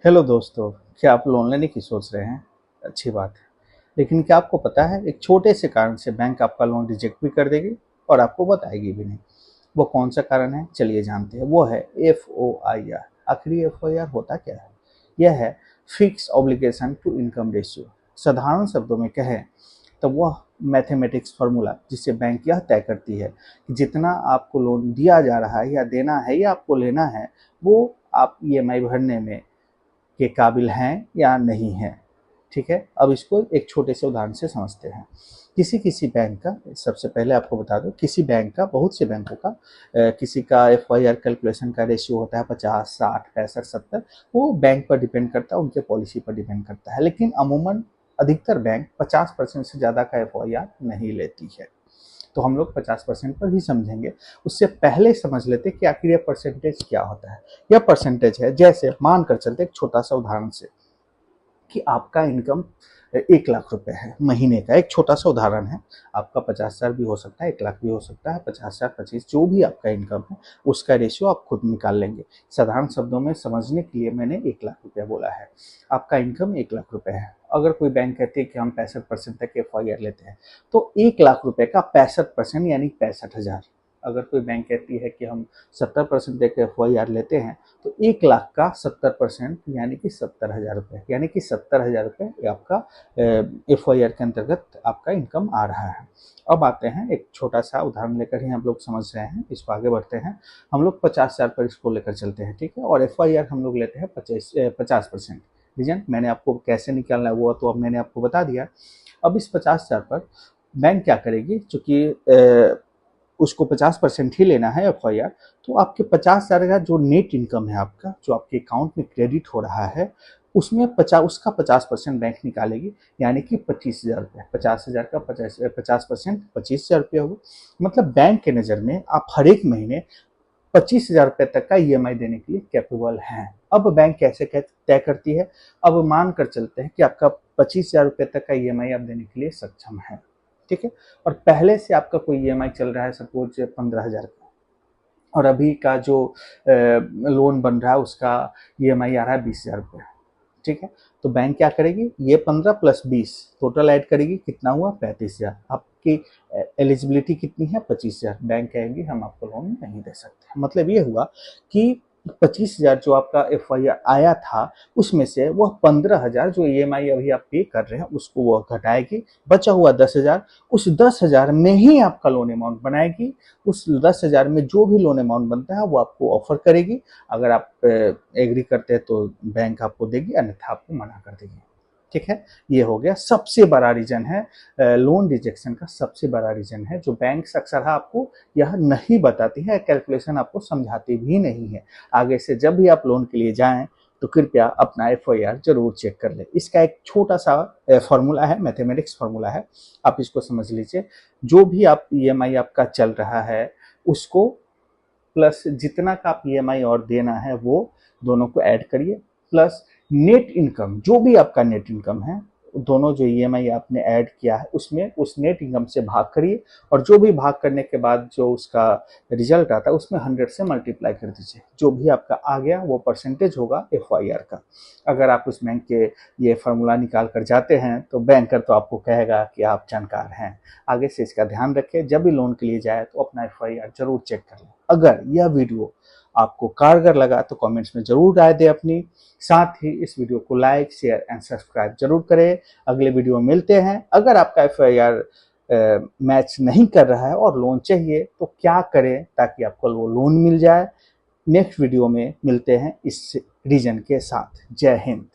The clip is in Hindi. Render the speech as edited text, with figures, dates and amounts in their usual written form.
हेलो दोस्तों, क्या आप लोन लेने की सोच रहे हैं? अच्छी बात है। लेकिन क्या आपको पता है एक छोटे से कारण से बैंक आपका लोन रिजेक्ट भी कर देगी और आपको बताएगी भी नहीं। वो कौन सा कारण है, चलिए जानते हैं। वो है FOIR। आखिर FOIR होता क्या है? यह है fix obligation to income ratio. साधारण शब्दों में कहें तो वह मैथमेटिक्स फार्मूला जिससे बैंक यह तय करती है कि जितना आपको लोन दिया जा रहा है या देना है या आपको लेना है, वो आप EMI भरने में के काबिल हैं या नहीं हैं। ठीक है, अब इसको एक छोटे से उदाहरण से समझते हैं। किसी बैंक का, सबसे पहले आपको बता दूं, किसी बैंक का, बहुत से बैंकों का किसी का FOIR कैलकुलेशन का रेशियो होता है 50, 60, 65, 70। वो बैंक पर डिपेंड करता है, उनके पॉलिसी पर डिपेंड करता है। लेकिन अमूमन अधिकतर बैंक 50% से ज़्यादा का FOIR नहीं लेती है। तो हम लोग 50% पर ही समझेंगे। उससे पहले समझ लेते कि आखिर यह परसेंटेज क्या होता है। यह परसेंटेज है, जैसे मान कर चलते एक छोटा सा उदाहरण से कि आपका इनकम 1 लाख रुपए है महीने का। एक छोटा सा उदाहरण है। आपका 50,000 भी हो सकता है, 1 लाख भी हो सकता है, 50,000, 25, जो भी आपका इनकम है उसका रेशियो आप खुद निकाल लेंगे। साधारण शब्दों में समझने के लिए मैंने 1 लाख रुपया बोला है। आपका इनकम 1 लाख रुपए है। अगर कोई बैंक कहती है कि हम 65% तक FOIR लेते हैं, तो 1 लाख रुपए का 65% यानी 65,000। अगर कोई बैंक कहती है कि हम 70% तक FOIR लेते हैं, तो 1 लाख का 70% यानी कि 70,000 रुपये, यानी कि 70,000 रुपये आपका FOIR के अंतर्गत आपका इनकम आ रहा है। अब आते हैं, एक छोटा सा उदाहरण लेकर ही हम लोग समझ रहे हैं, इसको आगे बढ़ते हैं। हम लोग 50,000 पर इसको लेकर चलते हैं, ठीक है। और FOIR हम लोग लेते हैं 50%। रीजन मैंने आपको कैसे निकालना है वो तो अब मैंने आपको बता दिया। अब इस 50,000 पर बैंक क्या करेगी, चूंकि उसको 50% ही लेना है FOIR, तो आपके 50,000 का जो नेट इनकम है आपका, जो आपके अकाउंट में क्रेडिट हो रहा है, उसमें उसका 50% बैंक निकालेगी, यानी कि 25,000 रुपये। 50,000 का 50% 25,000 रुपये होगा। मतलब बैंक के नज़र में आप हर एक महीने 25,000 रुपये तक का EMI देने के लिए कैपेबल हैं। अब बैंक कैसे तय करती है? अब मान कर चलते हैं कि आपका 25,000 रुपये तक का EMI आप देने के लिए सक्षम है, ठीक है। और पहले से आपका कोई EMI चल रहा है सपोज 15,000 का, और अभी का जो लोन बन रहा है उसका EMI आ रहा है 20,000 रुपये, ठीक है। तो बैंक क्या करेगी, ये 15 प्लस 20 टोटल ऐड करेगी, कितना हुआ 35,000। आपकी एलिजिबिलिटी कितनी है 25,000। बैंक कहेंगे हम आपको लोन नहीं दे सकते। मतलब ये हुआ कि 25,000 जो आपका FOIR आया था, उसमें से वह 15,000 जो EMI अभी आप पे कर रहे हैं उसको वह घटाएगी। बचा हुआ 10,000, उस 10,000 में ही आपका लोन अमाउंट बनाएगी। उस 10,000 में जो भी लोन अमाउंट बनता है वो आपको ऑफर करेगी। अगर आप एग्री करते हैं तो बैंक आपको देगी, अन्यथा आपको मना कर देगी, ठीक है। ये हो गया सबसे बड़ा रीजन है, लोन रिजेक्शन का सबसे बड़ा रीजन है, जो बैंक अक्सर आपको यह नहीं बताती है, कैलकुलेशन आपको समझाती भी नहीं है। आगे से जब भी आप लोन के लिए जाएं तो कृपया अपना FOIR जरूर चेक कर ले। इसका एक छोटा सा फॉर्मूला है, मैथमेटिक्स फार्मूला है, आप इसको समझ लीजिए। जो भी आप EMI आपका चल रहा है उसको प्लस जितना का आप EMI और देना है वो दोनों को ऐड करिए, प्लस नेट इनकम, जो भी आपका नेट इनकम है, दोनों जो EMI आपने ऐड किया है उसमें उस नेट इनकम से भाग करिए, और जो भी भाग करने के बाद जो उसका रिजल्ट आता है उसमें 100 से मल्टीप्लाई कर दीजिए। जो भी आपका आ गया वो परसेंटेज होगा FOIR का। अगर आप उस बैंक के ये फार्मूला निकाल कर जाते हैं तो बैंकर तो आपको कहेगा कि आप जानकार हैं। आगे से इसका ध्यान रखें, जब भी लोन के लिए जाए तो अपना FOIR जरूर चेक कर लें। अगर यह वीडियो आपको कारगर लगा तो कमेंट्स में जरूर राय दें अपनी। साथ ही इस वीडियो को लाइक, शेयर एंड सब्सक्राइब जरूर करें। अगले वीडियो में मिलते हैं। अगर आपका FOIR मैच नहीं कर रहा है और लोन चाहिए तो क्या करें ताकि आपको वो लोन मिल जाए, नेक्स्ट वीडियो में मिलते हैं इस रीजन के साथ। जय हिंद।